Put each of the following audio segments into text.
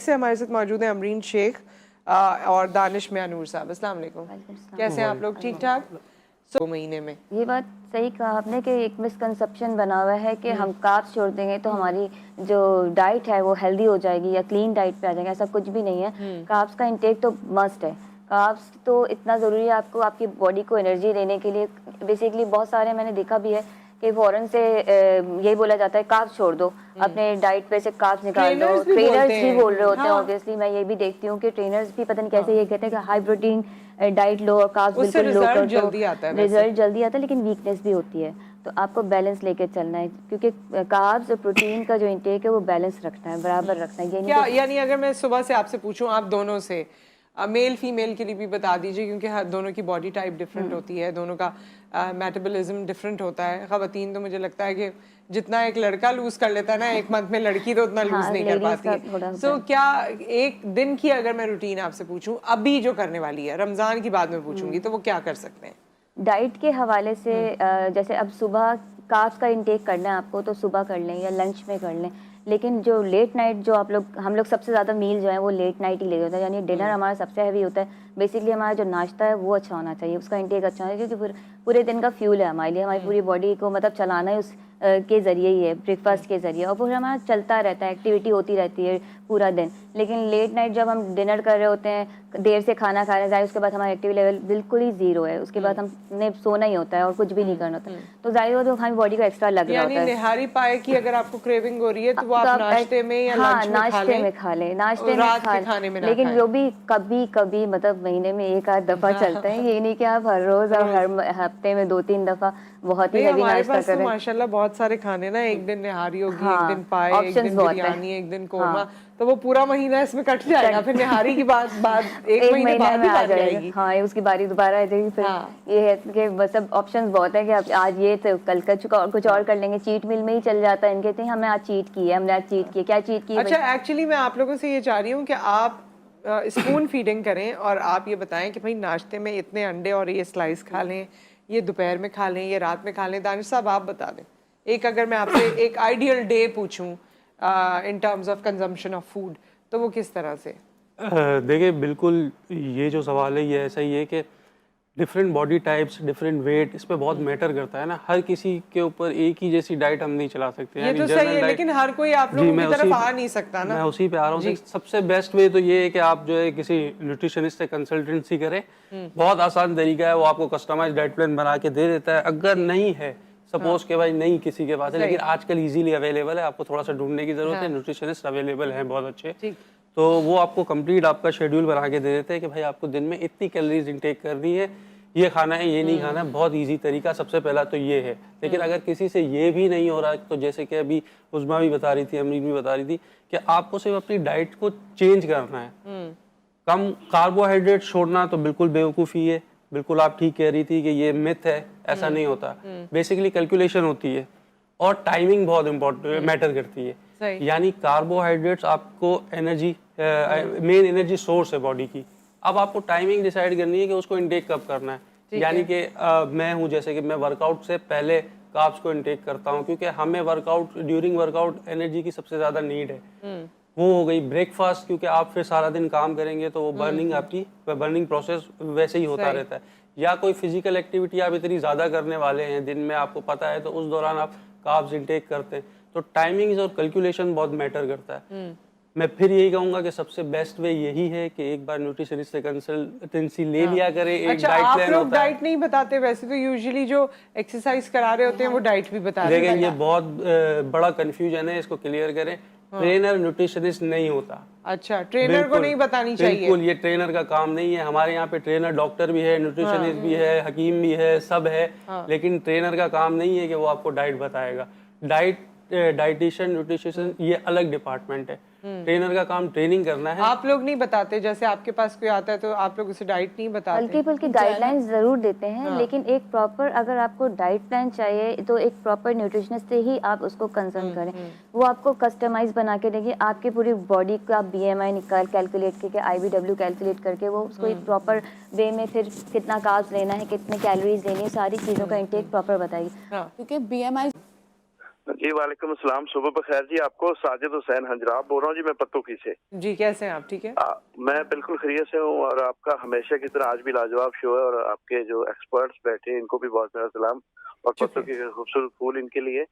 से हमारे साथ मौजूद हैं अमरीन शेख और दानिश मियानूर साहब। अस्सलाम वालेकुम, कैसे हैं आप लोग? ठीक ठाक? 2 महीने में ये बात सही कहा आपने कि एक मिसकंसेप्शन बना हुआ है कि हम कार्ब्स छोड़ देंगे तो हमारी जो डाइट है वो हेल्दी हो जाएगी या क्लीन डाइट पे आ जाएंगे। ऐसा कुछ भी नहीं है। कार्ब्स का इंटेक तो मस्ट है। कार्ब्स तो इतना ज़रूरी है आपको, आपकी बॉडी को एनर्जी देने के लिए। बेसिकली बहुत सारे मैंने देखा भी है कि फौरन से यही बोला जाता है कार्ब्स छोड़ दो, अपने डाइट पे से कार्ब्स निकाल दो। ट्रेनर्स भी बोल रहे होते हैं। ऑब्वियसली मैं ये भी देखती हूँ कि ट्रेनर्स भी पता नहीं कैसे ये कहते हैं कि हाई प्रोटीन डाइट लो और कार्ब्स बिल्कुल लो कर दो, रिजल्ट जल्दी आता है, लेकिन वीकनेस भी होती है। तो आपको बैलेंस लेके चलना है, क्योंकि कार्ब्स और प्रोटीन का जो इंटेक है वो बैलेंस रखना है, बराबर रखना है। ये क्या यानी अगर मैं सुबह से आपसे पूछूं, आप दोनों से, मेल फीमेल के लिए भी बता दीजिए, क्योंकि हर दोनों की बॉडी टाइप डिफरेंट होती है, दोनों का मेटाबॉलिज्म डिफरेंट होता है। खवातीन तो मुझे लगता है कि जितना एक लड़का लूज कर लेता है ना एक मंथ में, लड़की तो उतना लूज नहीं कर पाती है। सो क्या एक दिन की अगर मैं रूटीन आपसे पूछूं अभी जो करने वाली है, रमजान की बाद में पूछूंगी, तो वो क्या कर सकते हैं? डाइट के हवाले से जैसे अब सुबह कार्ब्स का इंटेक करना है आपको तो सुबह कर लें या लंच में कर लें। लेकिन जो लेट नाइट जो हम लोग सबसे ज़्यादा मील जो है वो लेट नाइट ही ले होता है, यानी डिनर हमारा सबसे हैवी होता है। बेसिकली हमारा जो नाश्ता है वो अच्छा होना चाहिए, उसका इंटेक अच्छा होना चाहिए, क्योंकि पूरे दिन का फ्यूल है हमारे लिए। हमारी पूरी बॉडी को मतलब चलाना है उस के ज़रिए ही है, ब्रेकफास्ट के ज़रिए, और फिर हमारा चलता रहता है, एक्टिविटी होती रहती है पूरा दिन। लेकिन लेट नाइट जब हम डिनर कर रहे होते हैं, देर से खाना खा रहे हैं, उसके बाद हमारा एक्टिविटी लेवल बिल्कुल ही जीरो है। उसके बाद हमने सोना ही होता है और कुछ भी नहीं करना होता, तो जाहिर हो तो हमारी बॉडी को एक्स्ट्रा लग रहा होता है। निहारी पाए की अगर आपको क्रेविंग हो रही है तो वो आप नाश्ते में या लंच में नाश्ते में खा लें, नाश्ते में खा लें, लेकिन वो भी कभी कभी मतलब महीने में एक आध दफा चलता है। ये नहीं कि आप हर रोज और हर हफ्ते में 2-3 दफा बहुत ही हैवी नाश्ता करें। तो माशाल्लाह बहुत सारे खाने ना, एक दिन निहारी होगी, एक दिन पाए, एक दिन बिरयानी, एक दिन कोरमा, तो वो पूरा महीना इसमें कट जाएगा। फिर निहारी की बाद एक महीने बाद में आ जाएगी। हाँ, उसकी बारी दोबारा आ जाएगी। फिर ये है कि मतलब ऑप्शंस बहुत है कि आज ये तो कल का कुछ और कर लेंगे। चीट मील में ही चल जाता है इनके, हमने आज चीट की है, हमने आज चीट की, क्या चीट की। अच्छा, एक्चुअली मैं आप लोगों से ये चाह रही हूँ कि आप स्पून फीडिंग करें और आप ये बताएं कि भाई नाश्ते में इतने अंडे और ये स्लाइस खा लें, ये दोपहर में खा लें, ये रात में खा लें। दानिश साहब आप बता दें एक, अगर मैं आपसे एक आइडियल डे पूछूं in terms of consumption of food, तो वो किस तरह से? देखिए बिल्कुल ये जो सवाल है ये ऐसा ही है कि different body types, different weight, इस पे बहुत मैटर करता है ना। हर किसी के ऊपर एक ही जैसी डाइट हम नहीं चला सकते। ये तो सही है, लेकिन हर कोई आप लोगों की तरफ आ नहीं सकता ना। मैं उसी पे आ रहा हूँ। सबसे बेस्ट वे तो ये है कि आप जो है किसी न्यूट्रिशनिस्ट से कंसल्टेंसी करें। बहुत आसान तरीका है, वो आपको कस्टमाइज्ड डाइट प्लान बना के दे देता है। अगर नहीं है, सपोज के भाई नहीं किसी के पास है, लेकिन आजकल इजीली अवेलेबल है, आपको थोड़ा सा ढूंढने की जरूरत है। न्यूट्रिशनिस्ट अवेलेबल है बहुत अच्छे, तो वो आपको कंप्लीट आपका शेड्यूल बना के दे देते हैं कि भाई आपको दिन में इतनी कैलोरीज इंटेक करनी है, ये खाना है, ये नहीं खाना है। बहुत इजी तरीका सबसे पहला तो ये है। लेकिन अगर किसी से ये भी नहीं हो रहा, तो जैसे कि अभी उस्मा भी बता रही थी, अमरीन भी बता रही थी, कि आपको सिर्फ अपनी डाइट को चेंज करना है। कम कार्बोहाइड्रेट छोड़ना तो बिल्कुल बेवकूफ़ी है। बिल्कुल आप ठीक कह रही थी कि ये मिथ है, ऐसा नहीं होता। बेसिकली कैलकुलेशन होती है और टाइमिंग बहुत इम्पोर्टेंट मैटर करती है। यानी कार्बोहाइड्रेट्स आपको एनर्जी, मेन एनर्जी सोर्स है बॉडी की। अब आपको टाइमिंग डिसाइड करनी है कि उसको इंटेक कब करना है। यानी कि मैं हूँ, जैसे कि मैं वर्कआउट से पहले कार्ब्स को इंटेक करता हूँ, क्योंकि हमें वर्कआउट, ड्यूरिंग वर्कआउट एनर्जी की सबसे ज़्यादा नीड है। वो हो गई ब्रेकफास्ट, क्योंकि आप फिर सारा दिन काम करेंगे तो वो बर्निंग, आपकी बर्निंग प्रोसेस वैसे ही होता रहता है। या कोई फिजिकल एक्टिविटी आप इतनी ज़्यादा करने वाले हैं दिन में, आपको पता है, तो उस दौरान आप कार्ब्स इंटेक करते हैं। तो टाइमिंग्स और कैलकुलेशन बहुत मैटर करता है। मैं फिर यही कहूंगा कि सबसे बेस्ट वे यही है कि एक बार न्यूट्रिशनिस्ट से कंसल्टेंसी ले लिया करें। एक अच्छा, डाइट आप प्लान लोग होता है। डाइट नहीं बताते वैसे तो, यूजुअली जो एक्सरसाइज करा रहे होते हैं वो डाइट भी बता रहे हैं। लेकिन ये बहुत बड़ा कंफ्यूजन है, इसको क्लियर करें। ट्रेनर न्यूट्रिशनिस्ट नहीं होता। अच्छा, ट्रेनर को नहीं बतानी चाहिए? बिल्कुल, ये ट्रेनर का काम नहीं है। हमारे यहाँ पे ट्रेनर डॉक्टर भी है, न्यूट्रिशनिस्ट भी है, हकीम भी है, सब है। लेकिन ट्रेनर का काम नहीं है कि वो आपको डाइट बताएगा। डाइटिशियन, न्यूट्रिशन ये अलग डिपार्टमेंट है। ट्रेनर का काम ट्रेनिंग करना है। आप लोग नहीं बताते? जैसे आपके पास कोई आता है तो आप लोग उसे डाइट नहीं बताते? हल्की फुल्की गाइडलाइंस जरूर देते हैं, लेकिन एक प्रॉपर, अगर आपको डाइट प्लान चाहिए तो एक प्रॉपर न्यूट्रिशनिस्ट से ही आप उसको कंसल्ट करें। वो आपको कस्टमाइज बना के देंगे, आपकी पूरी बॉडी का BMI निकाल कैलकुलेट करके, IBW कैलकुलेट करके, वो उसको एक प्रॉपर वे में फिर कितना कार्ब्स लेना है, कितने कैलोरीज लेनी है, सारी चीज़ों का इंटेक प्रॉपर बताएगी। क्योंकि BMI जी वालेकुम अस्सलाम, सुबह बखैर जी। आपको साजिद हुसैन हंजराब बोल रहा हूँ जी, मैं पत्तोकी से। जी कैसे हैं आप? ठीक है। मैं बिल्कुल खैरियत से हूँ और आपका हमेशा की तरह आज भी लाजवाब शो है और आपके जो एक्सपर्ट्स बैठे हैं इनको भी बहुत मेरा सलाम और पत्तोकी के खूबसूरत फूल इनके लिए।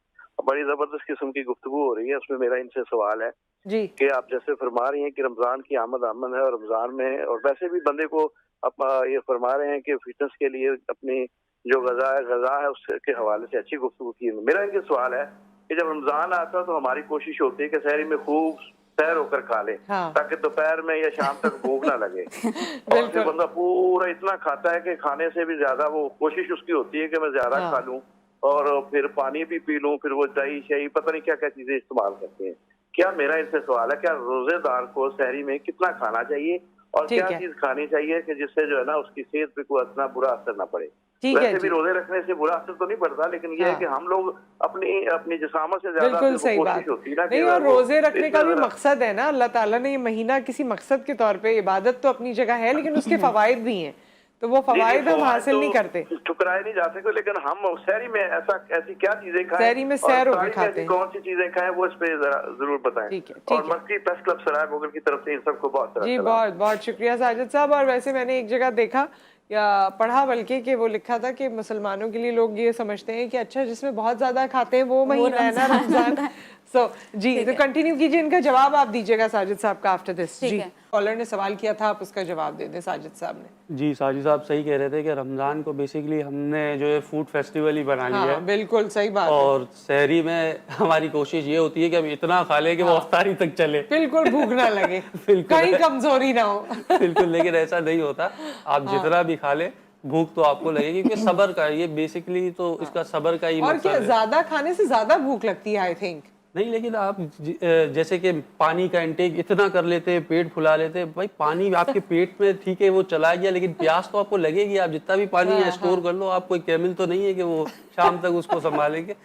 बड़ी जबरदस्त किस्म की गुफ्तगू हो रही है, उसमें मेरा इनसे सवाल है जी कि आप जैसे फरमा रही हैं कि रमजान की आमद है और रमजान में और वैसे भी बंदे को आप ये फरमा रहे हैं कि फिटनेस के लिए अपनी जो गजा है उसके हवाले से अच्छी गुफ्तगू की। मेरा इनके सवाल है कि जब रमजान आता है तो हमारी कोशिश होती है कि सहरी में खूब सैर होकर खा ले हाँ। ताकि दोपहर में या शाम तक भूख ना लगे। और फिर बंदा पूरा इतना खाता है कि खाने से भी ज्यादा वो कोशिश उसकी होती है कि मैं ज्यादा हाँ। खा लूं और फिर पानी भी पी लूं, फिर वो दही शही पता नहीं क्या क्या चीजें इस्तेमाल करते हैं। क्या मेरा इनसे सवाल है, क्या रोजेदार को सहरी में कितना खाना चाहिए और ठीक क्या है। चीज खानी चाहिए कि जिससे जो है ना उसकी सेहत पे कोई इतना बुरा असर ना पड़े? ठीक है वैसे जी। भी रोजे रखने से बुरा असर तो नहीं पड़ता, लेकिन ये है कि हम लोग अपनी अपनी जिसामत से ज्यादा बिल्कुल फिर वो सही बात कोशिश होती है ना नहीं, कि और वो रोजे रखने का इसमें भी जरा मकसद है ना, अल्लाह ताला ने ये महीना किसी मकसद के तौर पे, इबादत तो अपनी जगह है लेकिन उसके फवाइद भी हैं, तो वो जी, फवाइद हम फवाइद हासिल तो नहीं करते। ठुकराए नहीं जा सकते, लेकिन हम शहरी में ऐसी क्या चीजें खाएं सहरी में और सैर होकर इफ्तारी में खाते ऐसी हैं। कौन सी चीजें खाएं वो इस पे जरा जरूर बताएं। ठीक है और ठीक है मस्ती प्रेस क्लब सराय बोगल की तरफ से इन सबको बहुत सारा जी, सलाम। बहुत बहुत शुक्रिया साजिद साहब। और वैसे मैंने एक जगह देखा या पढ़ा बल्कि कि वो लिखा था कि मुसलमानों के लिए लोग ये समझते हैं कि अच्छा जिसमें बहुत ज्यादा खाते हैं वो महीना है ना रमजान। जी तो कंटिन्यू कीजिए, इनका जवाब आप दीजिएगा साजिद साहब का आफ्टर दिस। जी कॉलर ने सवाल किया था, आप उसका जवाब दे दें साजिद साहब ने। जी साजिद साहब सही कह रहे थे कि रमज़ान को बेसिकली हमने जो है फूड फेस्टिवल ही बना लिया है। बिल्कुल सही बात है। और सहरी में हमारी कोशिश ये होती है कि हम इतना खा लें कि वो अफ्तारी तक चले, बिल्कुल भूख ना लगे, बिल्कुल कहीं कमजोरी ना हो। बिल्कुल, लेकिन ऐसा नहीं होता। आप जितना भी खा ले भूख तो आपको लगेगी, क्योंकि सब्र का ये बेसिकली तो इसका सब्र का ही और मकसद क्या है। ज्यादा खाने से ज्यादा भूख लगती है आई थिंक। नहीं, लेकिन आप जैसे कि पानी का इंटेक इतना कर लेते हैं, पेट फुला लेते हैं, भाई पानी आपके पेट में ठीक है वो चला गया, लेकिन प्यास तो आपको लगेगी। आप जितना भी पानी यहाँ स्टोर कर लो, आप कोई केमिकल तो नहीं है कि वो शाम तक उसको संभालेंगे।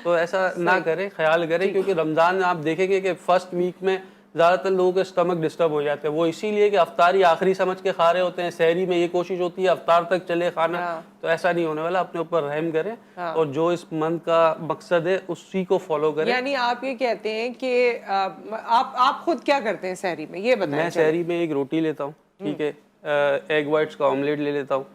तो ऐसा ना करें, ख्याल करें, क्योंकि रमजान में आप देखेंगे कि फर्स्ट वीक में ज़्यादातर लोगों के स्टमक डिस्टर्ब हो जाते हैं। वो इसीलिए कि अफ्तारी आखिरी समझ के खा रहे होते हैं। सहरी में ये कोशिश होती है अफ्तार तक चले खाना, तो ऐसा नहीं होने वाला। अपने ऊपर रहम करें और जो इस मंथ का मकसद है उसी को फॉलो करें। यानी आप ये कहते हैं कि आप खुद क्या करते हैं सहरी में, ये बताएं। मैं सहरी में एक रोटी लेता हूँ, ठीक है, एग वाइट्स का ऑमलेट ले लेता हूँ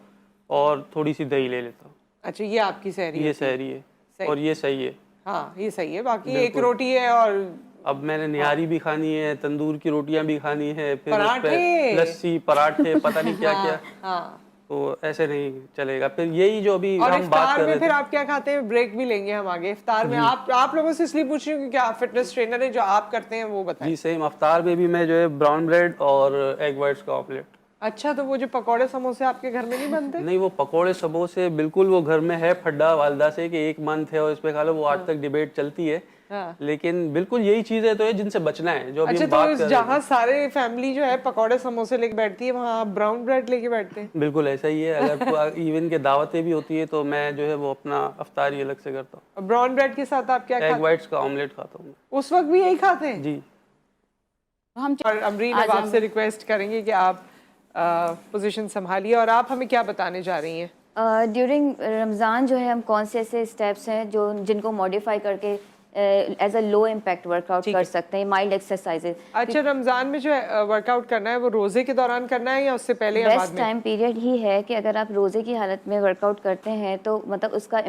और थोड़ी सी दही ले लेता हूँ। अच्छा, ये आपकी सहरी ये सहरी है और ये सही है। हाँ ये सही है, बाकी एक रोटी है और अब मैंने निहारी भी खानी है, तंदूर की रोटियां भी खानी है, फिर उस पे पराठे। लस्सी, पराठे, पता नहीं क्या क्या। हाँ तो ऐसे नहीं चलेगा। फिर यही जो अभी और हम बात इफ्तार कर में रहे फिर थे, आप क्या खाते हैं? ब्रेक भी लेंगे हम आगे। इफ्तार में आप लोगों से इसलिए पूछ रही हूँ क्योंकि आप फिटनेस ट्रेनर हैं, जो आप करते हैं वो बताएं। जी सेम अफ्तार में भी मैं जो है ब्राउन ब्रेड और एग वाइट्स का ऑमलेट। अच्छा, तो वो जो पकौड़े समोसे आपके घर में नहीं बनते? नहीं, वो पकोड़े समोसे बिल्कुल वो घर में है फड्डा वालदा से कि एक मंथ है और इस पे खा लो, वो आज तक डिबेट चलती है। लेकिन बिल्कुल यही चीजें तो है जिनसे बचना है, जो अभी अच्छा, हम बात तो कर रहे जहाँ सारे फैमिली जो है पकौड़े समोसे लेके बैठती है, वहाँ आप ब्राउन ब्रेड लेके बैठते हैं? हैं। बिल्कुल ऐसा ही है। अगर इवन के दावतें भी होती है तो मैं जो है वो अपना अफ्तारी अलग से करता हूँ। ब्राउन ब्रेड के साथ आप क्या एग खाते हैं? वाइट्स का ऑमलेट खाता हूँ उस वक्त भी यही खाते हैं? जी। हम और अमरीन, अब आपसे रिक्वेस्ट करेंगे कि आप पोजीशन संभालिए और आप हमें क्या बताने जा रही हैं? ड्यूरिंग रमज़ान जो है हम कौन से ऐसे स्टेप्स हैं जो जिनको मॉडिफाई करके as a low impact workout कर सकते हैं, माइल्ड एक्सरसाइजेज। अच्छा, रमजान में जो है वर्कआउट करना है वो रोजे के दौरान करना है या उससे पहले या बाद बेस्ट में? टाइम पीरियड ही है कि अगर आप रोज़े की हालत में वर्कआउट करते हैं तो मतलब उसका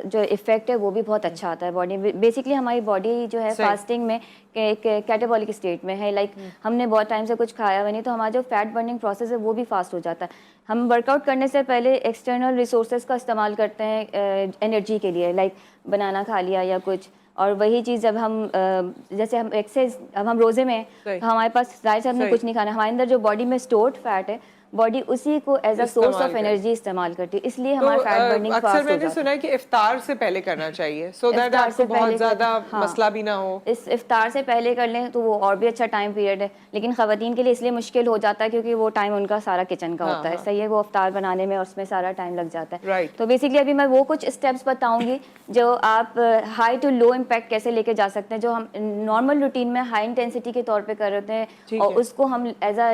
जो इफेक्ट है वो भी बहुत अच्छा आता है बॉडी में। बेसिकली हमारी बॉडी जो है फास्टिंग में कैटाबॉलिक स्टेट में है, लाइक हमने बहुत टाइम से कुछ खाया हुआ नहीं, तो हमारा जो फैट बर्निंग प्रोसेस है वो भी फास्ट हो जाता है। हम वर्कआउट करने से पहले एक्सटर्नल रिसोर्सेज का इस्तेमाल करते हैं एनर्जी के लिए, लाइक बनाना खा लिया या कुछ, और वही चीज़ जब हम जैसे हम एक्सरसाइज, अब हम रोज़े में तो हमारे पास जाहिर से हमने कुछ नहीं खाना, हमारे अंदर जो बॉडी में स्टोर्ड फैट है बॉडी उसी को as a source of energy इस्तेमाल करती है, इसलिए हमारा फैट बर्निंग फास्ट हो जाता है। मैंने सुना है कि इफ्तार से पहले करना चाहिए, सो दैट आपको बहुत ज़्यादा मसला भी ना हो। इस इफ्तार से पहले कर लें तो वो और भी अच्छा टाइम पीरियड है, लेकिन ख़वातीन के लिए इसलिए मुश्किल हो जाता है क्योंकि वो टाइम उनका सारा किचन का होता है। सही है, वो इफ्तार बनाने में और उसमें सारा टाइम लग जाता है। तो बेसिकली अभी मैं वो कुछ स्टेप्स बताऊंगी जो आप हाई टू लो इम्पैक्ट कैसे लेके जा सकते हैं, जो हम नॉर्मल रूटीन में हाई इंटेंसिटी के तौर पर कर रहे हैं और उसको हम एज अ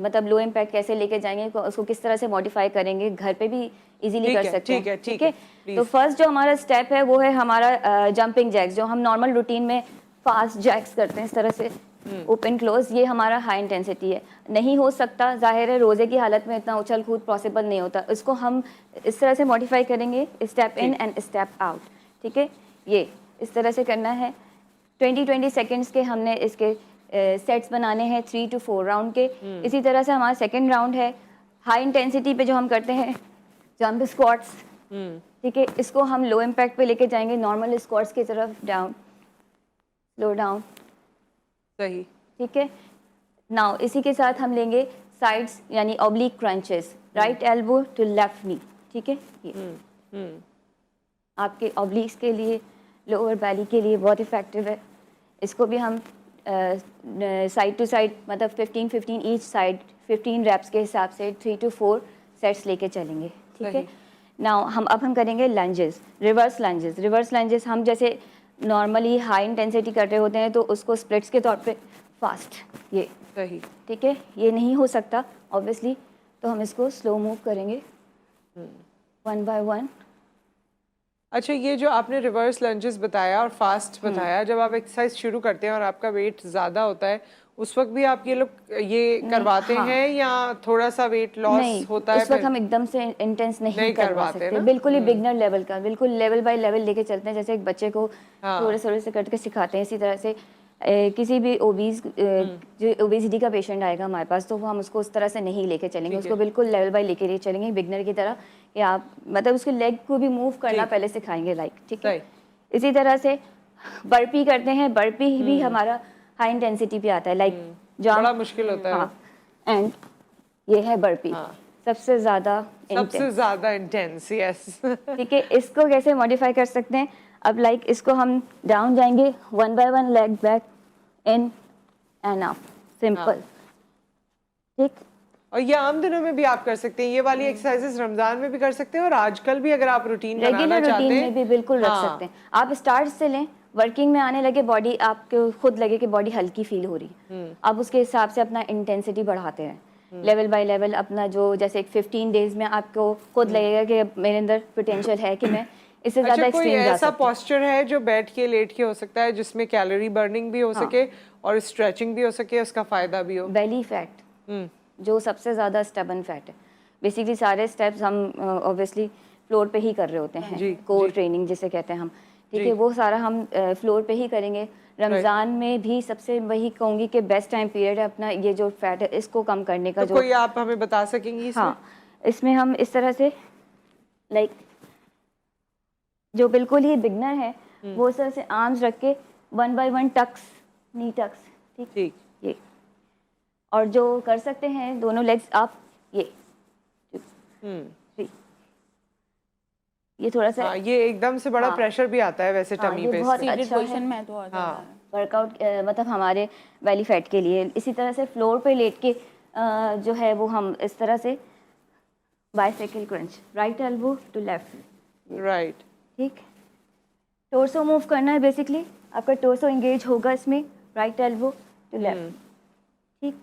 मतलब लो इम्पैक्ट कैसे लेके लेके जाएंगे, उसको किस तरह से मॉडिफाई करेंगे, घर पे भी इजीली ठीक कर है, सकते हैं। ठीक है, ठीक ठीक है, है, तो फर्स्ट जो हमारा स्टेप है वो है हमारा जंपिंग जैक्स, जो हम नॉर्मल रूटीन में फास्ट जैक्स करते हैं इस तरह से ओपन क्लोज। ये हमारा हाई इंटेंसिटी है, नहीं हो सकता, जाहिर है रोजे की हालत में इतना उछल कूद पॉसिबल नहीं होता। इसको हम इस तरह से मॉडिफाई करेंगे, step in and step out. ठीक है, ये इस तरह से करना है। 20 सेकेंड्स के हमने इसके सेट्स बनाने हैं 3 to 4 राउंड के। इसी तरह से हमारा सेकेंड राउंड है हाई इंटेंसिटी पे जो हम करते हैं जंप स्क्वाट्स। ठीक है, इसको हम लो इम्पैक्ट पे लेके जाएंगे, नॉर्मल स्क्वाट्स की तरफ, डाउन स्लो डाउन। सही। ठीक है, नाउ इसी के साथ हम लेंगे साइड्स यानी oblique crunches, right elbow to left knee. ठीक है, ये आपके ऑब्लिक्स के लिए, लोअर बैली के लिए बहुत इफेक्टिव है। इसको भी हम साइड टू साइड मतलब 15 ईच साइड 15 रैप्स के हिसाब से 3 to 4 सेट्स लेके चलेंगे। ठीक है, नाउ हम करेंगे lunges, reverse lunges. Reverse lunges हम जैसे नॉर्मली हाई इंटेंसिटी कर रहे होते हैं तो उसको स्प्लिट्स के तौर पे फास्ट, ये सही। ठीक है, ये नहीं हो सकता ऑब्वियसली, तो हम इसको स्लो मूव करेंगे 1 by 1। अच्छा, ये जो आपने रिवर्स लंजेस बताया और फास्ट बताया, जब आप एक्सरसाइज शुरू करते हैं और आपका वेट ज़्यादा होता है उस वक्त भी आप ये लोग ये करवाते हैं या थोड़ा सा वेट लॉस नहीं, होता है इस वक्त फिर? हम एकदम से इंटेंस नहीं नहीं करवा करवाते सकते, ना? बिल्कुल ही बिगनर लेवल का, बिल्कुल लेवल बाय लेवल लेके चलते हैं, जैसे एक बच्चे को हाँ। थोड़े थोड़े से करके सिखाते हैं। इसी तरह से किसी भी ओबीज जो ओबेसिटी का पेशेंट आएगा हमारे पास, तो वो हम उसको उस तरह से नहीं लेके चलेंगे, उसको बिल्कुल लेवल बाय लेके चलेंगे बिगनर की तरह, कि आप मतलब उसके लेग को भी मूव करना पहले सिखाएंगे, लाइक। ठीक है, इसी तरह से बर्पी करते हैं, बर्पी भी हमारा हाई इंटेंसिटी पे आता है, लाइक बड़ा मुश्किल होता है। हाँ, एंड ये है बर्पी, सबसे ज्यादा सबसे ज्यादा इंटेंस, यस। ठीक है, इसको कैसे मॉडिफाई कर सकते हैं? अब लाइक इसको हम डाउन जाएंगे 1 by 1 leg back in and up, simple. ठीक, और ये आम दिनों में भी आप कर सकते हैं, ये वाली एक्सरसाइजेस रमजान में भी कर सकते हैं और आजकल भी अगर आप रूटीन बनाना रेगुलर चाहते रूटीन हैं में भी बिल्कुल रख सकते हैं। आप स्टार्ट से लें, वर्किंग में आने लगे बॉडी आपको खुद लगे कि बॉडी हल्की फील हो रही है, आप उसके हिसाब से अपना इंटेंसिटी बढ़ाते हैं लेवल बाय लेवल। अपना जो जैसे एक 15 डेज में आपको खुद लगेगा कि मेरे अंदर पोटेंशियल है कि मैं इससे ज्यादा अच्छा, कोई एक्सट्रीम जा ऐसा सकती हूँ। पोस्चर है जो बैठ के लेट के हो सकता है जिसमें कैलोरी बर्निंग भी हो सके और स्ट्रेचिंग भी हो सके, उसका फायदा भी हो? बेली फैट जो सबसे ज़्यादा स्टबन फैट है। बेसिकली सारे स्टेप्स हम ऑब्वियसली फ्लोर पे ही कर रहे होते हैं, कोर ट्रेनिंग जिसे कहते हैं हम। ठीक है, वो सारा हम फ्लोर पे ही करेंगे। रमज़ान में भी सबसे वही कहूँगी कि बेस्ट टाइम पीरियड है अपना ये जो फैट है इसको कम करने का। तो कोई आप हमें बता सकेंगी इसमें? हाँ, इसमें हम इस तरह से लाइक जो बिल्कुल ही बिगनर है वो इस तरह से आर्म्स रख के 1 by 1 टक्स, नी टक्स। ठीक, ठीक, ये, और जो कर सकते हैं दोनों लेग्स आप ये ये थोड़ा सा ये एकदम से बड़ा प्रेशर भी आता है वैसे टमी ये पे बहुत इससे। अच्छा पोजीशन है में तो और ज्यादा है। वर्कआउट, मतलब हमारे बेली फैट के लिए। इसी तरह से फ्लोर पे लेट के जो है वो हम इस तरह से bicycle crunch, right elbow to left. Right, ठीक, टोर्सो मूव करना है बेसिकली, आपका टोर्सो एंगेज होगा इसमें, राइट एल्बो टू लेफ्ट। ठीक,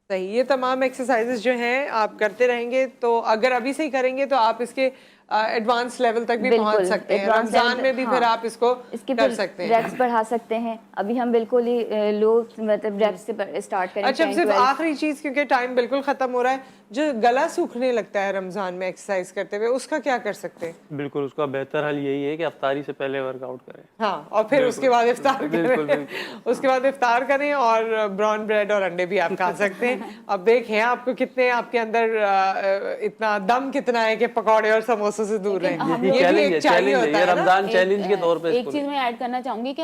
सही। ये तमाम एक्सरसाइजेस जो हैं आप करते रहेंगे तो अगर अभी से ही करेंगे तो आप इसके एडवांस लेवल तक भी पहुंच सकते हैं। रमजान में भी फिर आप इसको कर सकते हैं, रेप्स बढ़ा सकते हैं। अभी हम बिल्कुल ही लो मतलब रेप्स से स्टार्ट करेंगे। अच्छा, सिर्फ आखिरी चीज क्योंकि टाइम बिल्कुल खत्म हो रहा है, जो गला सूखने लगता है रमजान में एक्सरसाइज करते हुए, उसका क्या कर सकते हैं? बिल्कुल, उसका बेहतर हल यही है कि अफ्तारी से पहले वर्कआउट करें। हाँ, और फिर उसके बाद इफ्तार करें। उसके बाद इफ्तार करें और ब्राउन ब्रेड और अंडे भी आप खा सकते हैं। अब देखें आपको कितने, आपके अंदर इतना दम कितना है कि पकौड़े और समोसों से दूर रहें। ये चैलेंज है, ये रमजान चैलेंज के तौर पे एक चीज मैं ऐड करना चाहूंगी कि